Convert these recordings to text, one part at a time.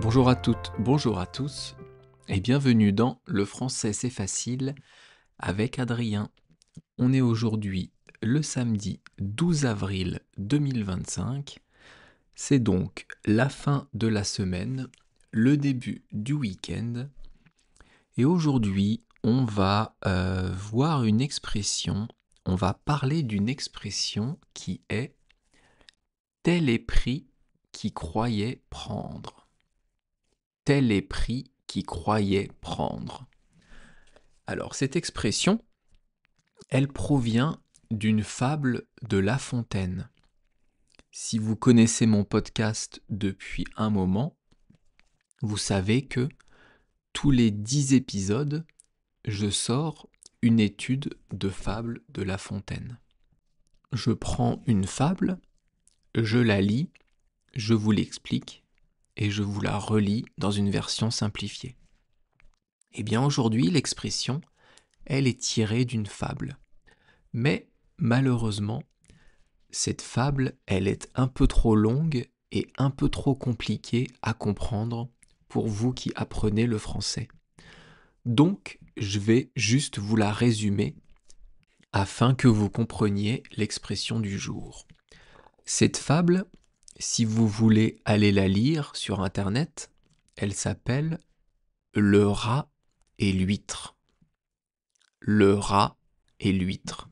Bonjour à toutes, bonjour à tous, et bienvenue dans Le français c'est facile avec Adrien. On est aujourd'hui le samedi 12 avril 2025, c'est donc la fin de la semaine, le début du week-end, et aujourd'hui on va voir une expression, on va parler d'une expression qui est « tel est pris qui croyait prendre ». Tel est pris qui croyait prendre. Alors cette expression, elle provient d'une fable de La Fontaine. Si vous connaissez mon podcast depuis un moment, vous savez que tous les 10 épisodes, je sors une étude de fable de La Fontaine. Je prends une fable, je la lis, je vous l'explique et je vous la relis dans une version simplifiée. Eh bien aujourd'hui, l'expression, elle est tirée d'une fable. Mais malheureusement, cette fable, elle est un peu trop longue et un peu trop compliquée à comprendre pour vous qui apprenez le français. Donc, je vais juste vous la résumer afin que vous compreniez l'expression du jour. Cette fable, si vous voulez aller la lire sur Internet, elle s'appelle Le rat et l'huître. Le rat et l'huître.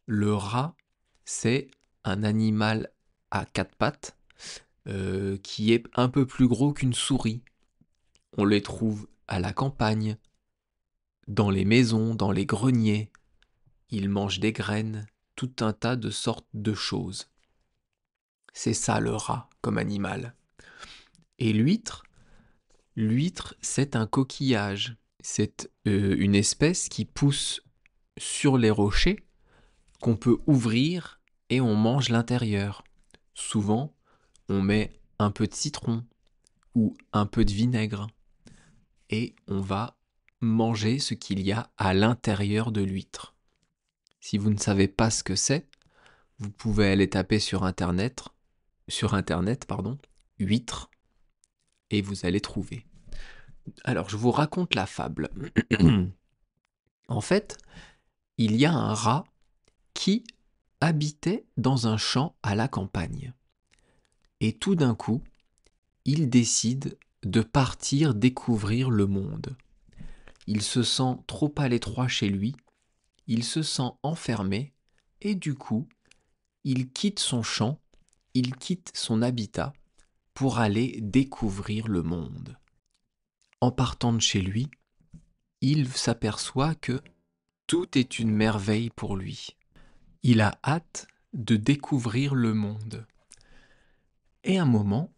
Le rat, c'est un animal à quatre pattes qui est un peu plus gros qu'une souris. On les trouve à la campagne, dans les maisons, dans les greniers. Ils mangent des graines, tout un tas de sortes de choses. C'est ça le rat comme animal. Et l'huître, c'est un coquillage. C'est une espèce qui pousse sur les rochers qu'on peut ouvrir et on mange l'intérieur. Souvent, on met un peu de citron ou un peu de vinaigre et on va manger ce qu'il y a à l'intérieur de l'huître. Si vous ne savez pas ce que c'est, vous pouvez aller taper sur internet, huître, et vous allez trouver. Alors, je vous raconte la fable. En fait, il y a un rat qui habitait dans un champ à la campagne. Et tout d'un coup, il décide de partir découvrir le monde. Il se sent trop à l'étroit chez lui, il se sent enfermé, et du coup, il quitte son champ, il quitte son habitat pour aller découvrir le monde. En partant de chez lui, il s'aperçoit que tout est une merveille pour lui. Il a hâte de découvrir le monde. Et un moment,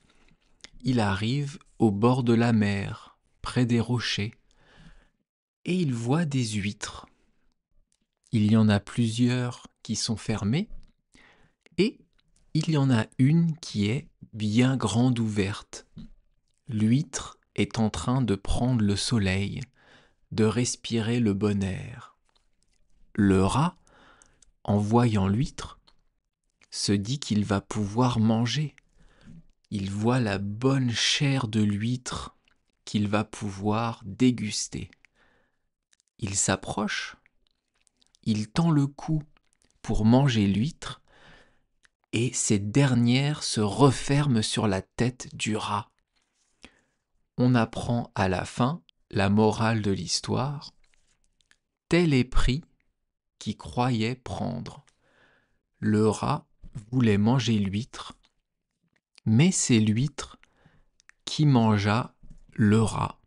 il arrive au bord de la mer, près des rochers, et il voit des huîtres. Il y en a plusieurs qui sont fermées, et il y en a une qui est bien grande ouverte. L'huître est en train de prendre le soleil, de respirer le bon air. Le rat, en voyant l'huître, se dit qu'il va pouvoir manger. Il voit la bonne chair de l'huître qu'il va pouvoir déguster. Il s'approche, il tend le cou pour manger l'huître, et ces dernières se referment sur la tête du rat. On apprend à la fin la morale de l'histoire. Tel est pris qui croyait prendre. Le rat voulait manger l'huître, mais c'est l'huître qui mangea le rat.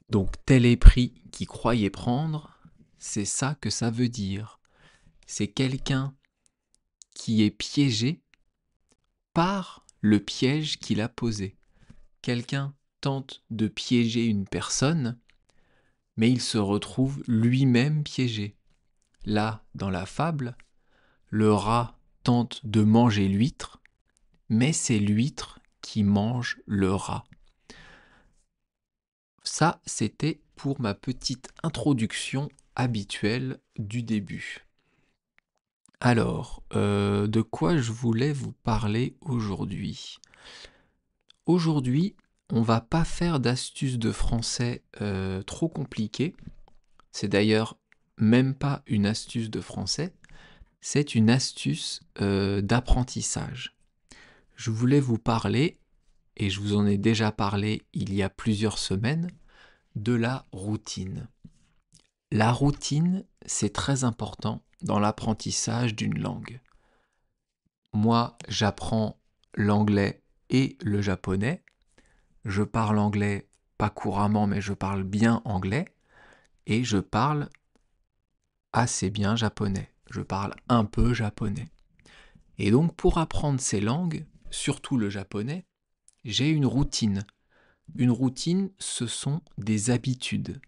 Donc tel est pris qui croyait prendre, c'est ça que ça veut dire. C'est quelqu'un qui est piégé par le piège qu'il a posé. Quelqu'un tente de piéger une personne, mais il se retrouve lui-même piégé. Là, dans la fable, le rat tente de manger l'huître, mais c'est l'huître qui mange le rat. Ça, c'était pour ma petite introduction habituelle du début. Alors, de quoi je voulais vous parler aujourd'hui ? Aujourd'hui, on va pas faire d'astuces de français trop compliquées. C'est d'ailleurs même pas une astuce de français, c'est une astuce d'apprentissage. Je voulais vous parler, et je vous en ai déjà parlé il y a plusieurs semaines, de la routine. La routine, c'est très important dans l'apprentissage d'une langue. Moi, j'apprends l'anglais et le japonais. Je parle anglais pas couramment, mais je parle bien anglais. Et je parle assez bien japonais. Je parle un peu japonais. Et donc, pour apprendre ces langues, surtout le japonais, j'ai une routine. Une routine, ce sont des habitudes.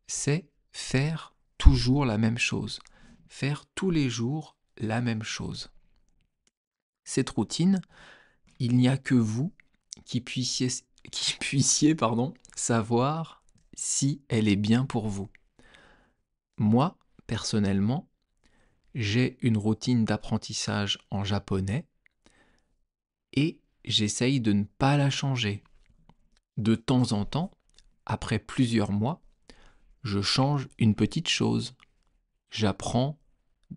C'est faire toujours la même chose. Faire tous les jours la même chose. Cette routine, il n'y a que vous qui puissiez savoir si elle est bien pour vous. Moi, personnellement, j'ai une routine d'apprentissage en japonais et j'essaye de ne pas la changer. De temps en temps, après plusieurs mois, je change une petite chose. J'apprends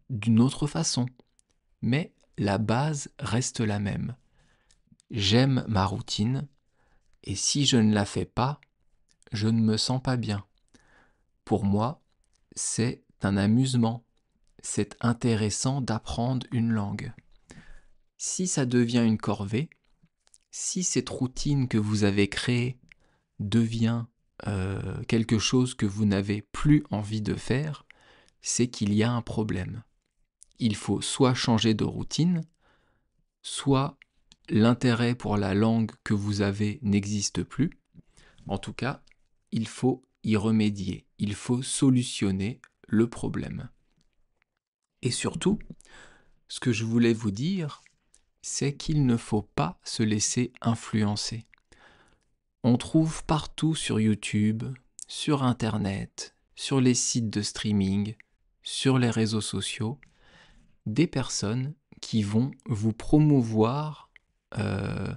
d'une autre façon. Mais la base reste la même. J'aime ma routine et si je ne la fais pas, je ne me sens pas bien. Pour moi, c'est un amusement. C'est intéressant d'apprendre une langue. Si ça devient une corvée, si cette routine que vous avez créée devient quelque chose que vous n'avez plus envie de faire, c'est qu'il y a un problème. Il faut soit changer de routine, soit l'intérêt pour la langue que vous avez n'existe plus. En tout cas, il faut y remédier, il faut solutionner le problème. Et surtout, ce que je voulais vous dire, c'est qu'il ne faut pas se laisser influencer. On trouve partout sur YouTube, sur Internet, sur les sites de streaming, sur les réseaux sociaux, des personnes qui vont vous promouvoir, euh,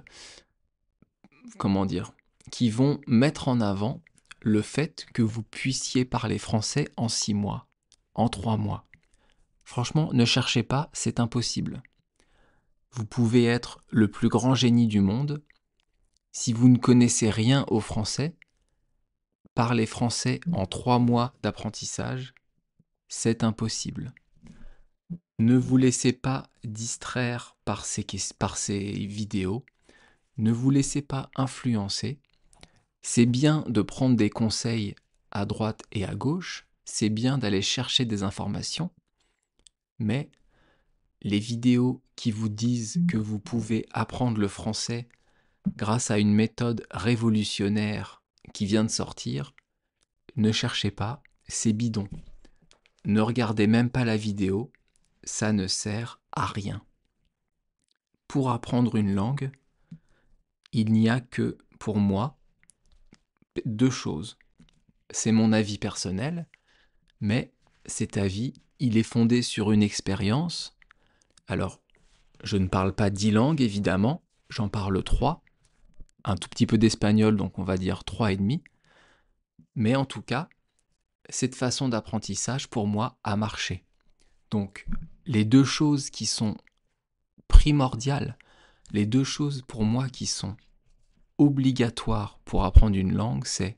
qui vont mettre en avant le fait que vous puissiez parler français en 6 mois, en 3 mois. Franchement, ne cherchez pas, c'est impossible. Vous pouvez être le plus grand génie du monde. Si vous ne connaissez rien au français, parler français en 3 mois d'apprentissage, c'est impossible. Ne vous laissez pas distraire par ces vidéos. Ne vous laissez pas influencer. C'est bien de prendre des conseils à droite et à gauche. C'est bien d'aller chercher des informations. Mais les vidéos qui vous disent que vous pouvez apprendre le français grâce à une méthode révolutionnaire qui vient de sortir, ne cherchez pas, c'est bidon. Ne regardez même pas la vidéo, ça ne sert à rien. Pour apprendre une langue, il n'y a que, pour moi, 2 choses. C'est mon avis personnel, mais cet avis, il est fondé sur une expérience. Alors, je ne parle pas 10 langues, évidemment, j'en parle 3, un tout petit peu d'espagnol, donc on va dire 3 et demi. Mais en tout cas, cette façon d'apprentissage, pour moi, a marché. Donc, les 2 choses qui sont primordiales, les 2 choses pour moi qui sont obligatoires pour apprendre une langue, c'est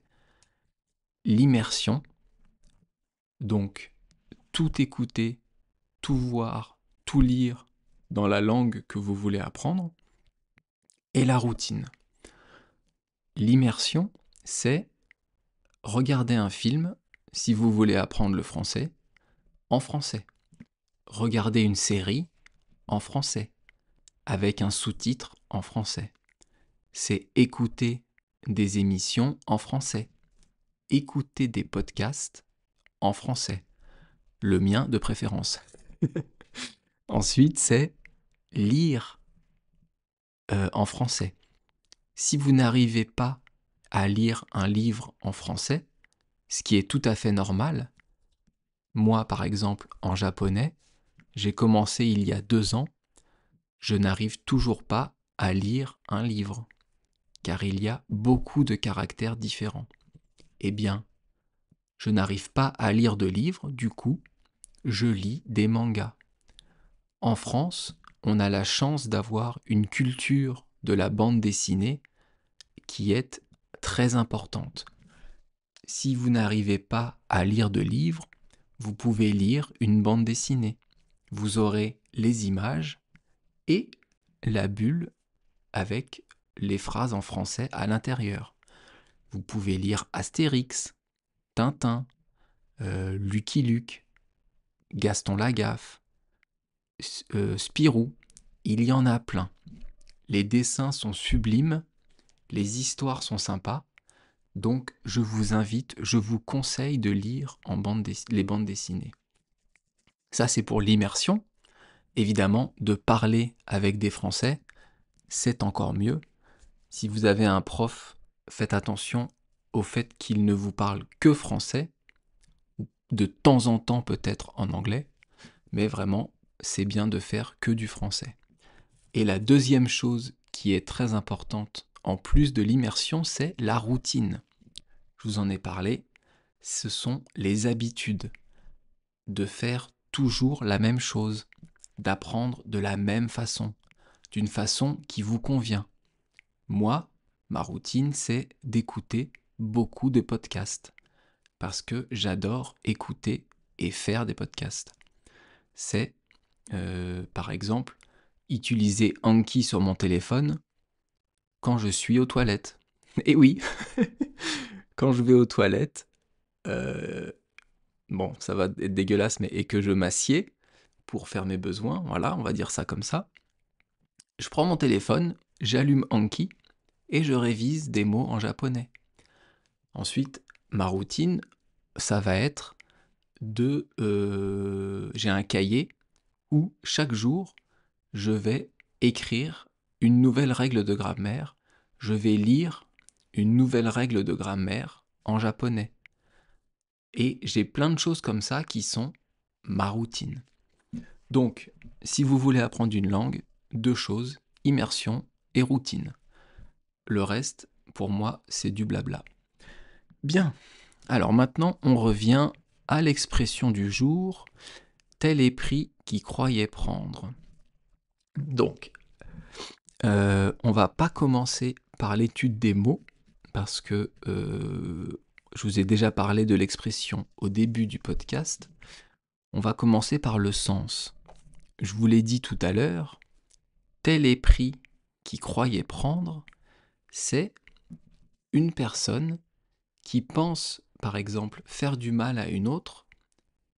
l'immersion, donc tout écouter, tout voir, tout lire dans la langue que vous voulez apprendre, et la routine. L'immersion, c'est regarder un film, si vous voulez apprendre le français, en français. Regarder une série en français, avec un sous-titre en français. C'est écouter des émissions en français. Écouter des podcasts en français. Le mien de préférence. Ensuite, c'est lire en français. Si vous n'arrivez pas à lire un livre en français, ce qui est tout à fait normal, moi par exemple en japonais, j'ai commencé il y a 2 ans, je n'arrive toujours pas à lire un livre. car il y a beaucoup de caractères différents. Eh bien, je n'arrive pas à lire de livres, du coup, je lis des mangas. En France, on a la chance d'avoir une culture de la bande dessinée qui est très importante. Si vous n'arrivez pas à lire de livres, vous pouvez lire une bande dessinée. Vous aurez les images et la bulle avec les phrases en français à l'intérieur. Vous pouvez lire Astérix, Tintin, Lucky Luke, Gaston Lagaffe, Spirou. Il y en a plein. Les dessins sont sublimes, les histoires sont sympas, donc je vous invite, je vous conseille de lire les bandes dessinées. Ça, c'est pour l'immersion. Évidemment, de parler avec des Français, c'est encore mieux. Si vous avez un prof, faites attention au fait qu'il ne vous parle que français, de temps en temps peut-être en anglais, mais vraiment, c'est bien de faire que du français. Et la deuxième chose qui est très importante, en plus de l'immersion, c'est la routine. Je vous en ai parlé, ce sont les habitudes. De faire toujours la même chose, d'apprendre de la même façon, d'une façon qui vous convient. Moi, ma routine, c'est d'écouter beaucoup de podcasts, parce que j'adore écouter et faire des podcasts. C'est, par exemple, utiliser Anki sur mon téléphone quand je suis aux toilettes. Et oui, quand je vais aux toilettes, bon, ça va être dégueulasse, mais et que je m'assieds pour faire mes besoins, voilà, on va dire ça comme ça. Je prends mon téléphone, j'allume Anki et je révise des mots en japonais. Ensuite, ma routine, ça va être j'ai un cahier où chaque jour, je vais écrire une nouvelle règle de grammaire, je vais lire une nouvelle règle de grammaire en japonais. Et j'ai plein de choses comme ça qui sont ma routine. Donc, si vous voulez apprendre une langue, deux choses, immersion et routine. Le reste, pour moi, c'est du blabla. Bien, alors maintenant, on revient à l'expression du jour, tel est pris qui croyait prendre. Donc, on va pas commencer par l'étude des mots, parce que je vous ai déjà parlé de l'expression au début du podcast. On va commencer par le sens. Je vous l'ai dit tout à l'heure, tel est pris qui croyait prendre, c'est une personne qui pense, par exemple, faire du mal à une autre,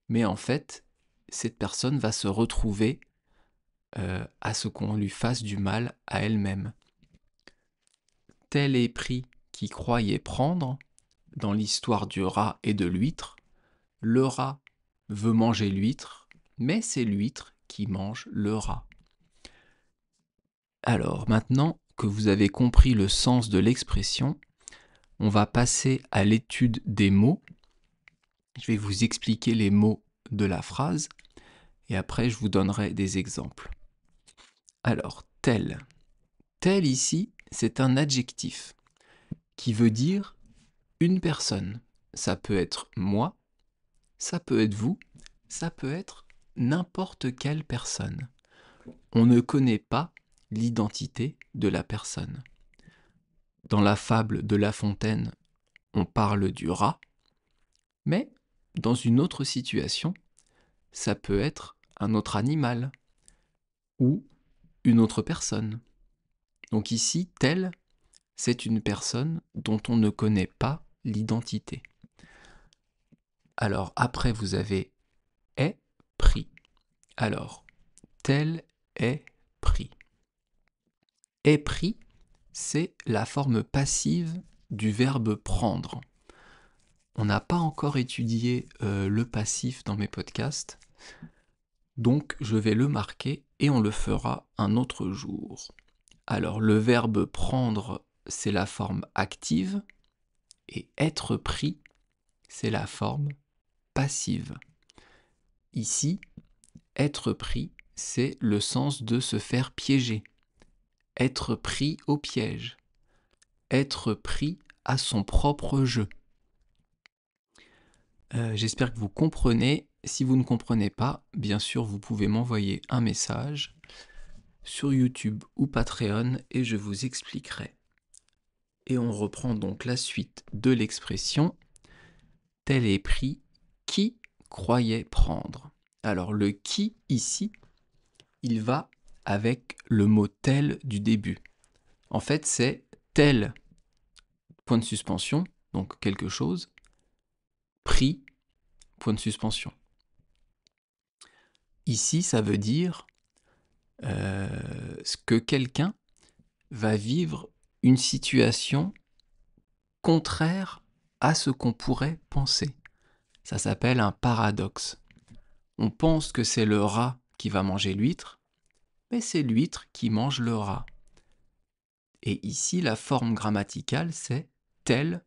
mais en fait, cette personne va se retrouver à ce qu'on lui fasse du mal à elle-même. Tel est pris qui croyait prendre, dans l'histoire du rat et de l'huître, le rat veut manger l'huître, mais c'est l'huître qui mange le rat. Alors maintenant que vous avez compris le sens de l'expression, on va passer à l'étude des mots. Je vais vous expliquer les mots de la phrase et après je vous donnerai des exemples. Alors, tel. Tel ici, c'est un adjectif qui veut dire une personne. Ça peut être moi, ça peut être vous, ça peut être n'importe quelle personne. On ne connaît pas l'identité de la personne. Dans la fable de La Fontaine, on parle du rat, mais dans une autre situation, ça peut être un autre animal ou une autre personne. Donc ici, tel, c'est une personne dont on ne connaît pas l'identité. Alors après, vous avez est pris. Alors, tel est pris. Est pris, c'est la forme passive du verbe prendre. On n'a pas encore étudié le passif dans mes podcasts, donc je vais le marquer et on le fera un autre jour. Alors le verbe prendre, c'est la forme active et être pris, c'est la forme passive. Ici, être pris, c'est le sens de se faire piéger, être pris au piège. être pris à son propre jeu. J'espère que vous comprenez. Si vous ne comprenez pas, bien sûr, vous pouvez m'envoyer un message sur YouTube ou Patreon et je vous expliquerai. Et on reprend donc la suite de l'expression « tel est pris qui croyait prendre ». Alors le « qui » ici, il va avec le mot « tel » du début. En fait, c'est « tel », point de suspension, donc quelque chose, pris, point de suspension. Ici, ça veut dire que quelqu'un va vivre une situation contraire à ce qu'on pourrait penser. Ça s'appelle un paradoxe. On pense que c'est le rat qui va manger l'huître, mais c'est l'huître qui mange le rat. Et ici, la forme grammaticale, c'est tel,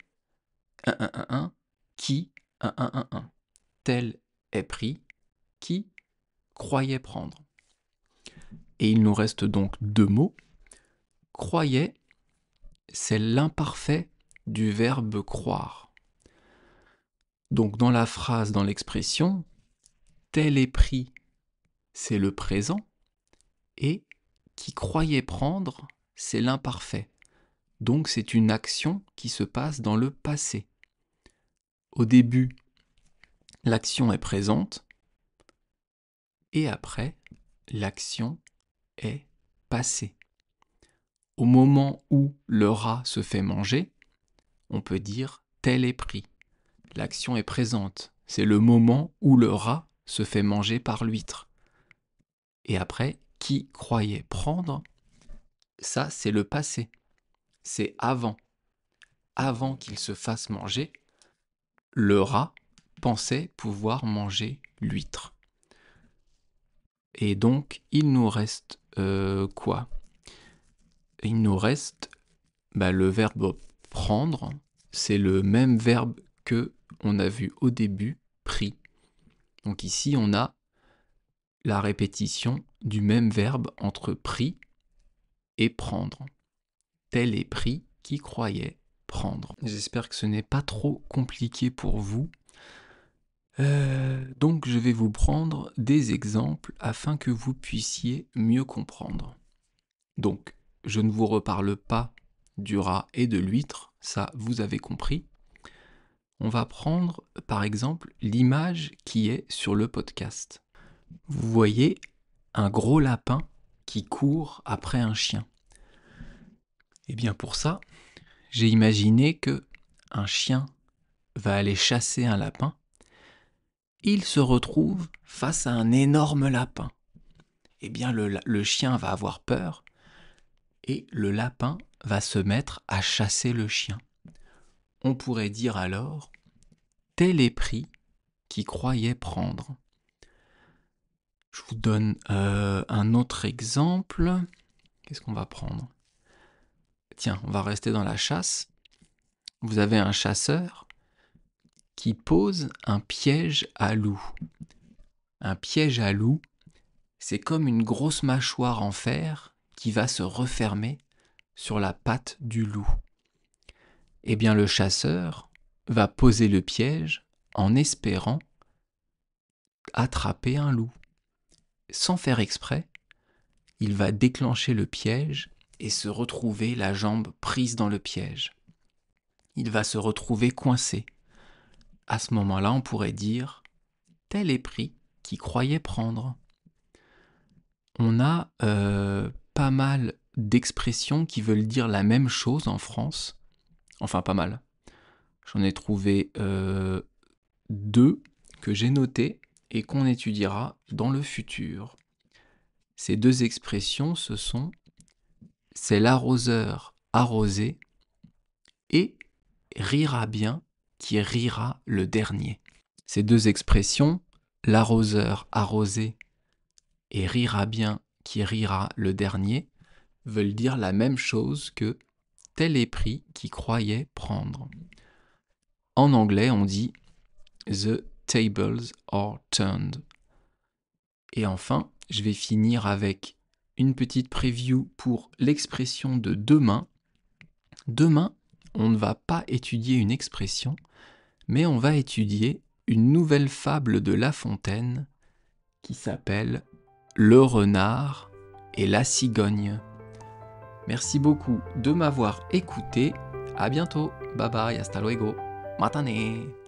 qui, tel est pris, qui croyait prendre. Et il nous reste donc deux mots. Croyait, c'est l'imparfait du verbe croire. Donc dans la phrase, dans l'expression, tel est pris, c'est le présent, et qui croyait prendre, c'est l'imparfait. Donc c'est une action qui se passe dans le passé. Au début, l'action est présente, et après, l'action est passée. Au moment où le rat se fait manger, on peut dire tel est pris. L'action est présente. C'est le moment où le rat se fait manger par l'huître. Et après, qui croyait prendre, ça c'est le passé. C'est avant. Avant qu'il se fasse manger, le rat pensait pouvoir manger l'huître. Et donc, il nous reste quoi ? Il nous reste le verbe prendre. C'est le même verbe que on a vu au début, pris. Donc ici, on a la répétition du même verbe entre pris et prendre. Tel est pris qui croyait prendre. J'espère que ce n'est pas trop compliqué pour vous. Donc je vais vous prendre des exemples afin que vous puissiez mieux comprendre. Donc, je ne vous reparle pas du rat et de l'huître, ça vous avez compris. On va prendre par exemple l'image qui est sur le podcast. Vous voyez un gros lapin qui court après un chien. Et bien pour ça, j'ai imaginé que un chien va aller chasser un lapin. Il se retrouve face à un énorme lapin. Eh bien le chien va avoir peur et le lapin va se mettre à chasser le chien. On pourrait dire alors « tel est pris qui croyait prendre ». Je vous donne un autre exemple. Qu'est-ce qu'on va prendre ? Tiens, on va rester dans la chasse. Vous avez un chasseur qui pose un piège à loup. Un piège à loup, c'est comme une grosse mâchoire en fer qui va se refermer sur la patte du loup. Eh bien, le chasseur va poser le piège en espérant attraper un loup. Sans faire exprès, il va déclencher le piège et se retrouver la jambe prise dans le piège. Il va se retrouver coincé. À ce moment-là, on pourrait dire « tel est pris qui croyait prendre ». On a pas mal d'expressions qui veulent dire la même chose en France. Enfin, pas mal. J'en ai trouvé deux que j'ai notées et qu'on étudiera dans le futur. Ces deux expressions, ce sont « c'est l'arroseur arrosé » et « rira bien qui rira le dernier ». Ces deux expressions, l'arroseur arrosé et rira bien qui rira le dernier, veulent dire la même chose que tel est pris qui croyait prendre. En anglais, on dit The tables are turned. Et enfin, je vais finir avec une petite preview pour l'expression de demain. Demain, on ne va pas étudier une expression, mais on va étudier une nouvelle fable de La Fontaine qui s'appelle « Le renard et la cigogne ». Merci beaucoup de m'avoir écouté. À bientôt. Bye bye, hasta luego. Matane.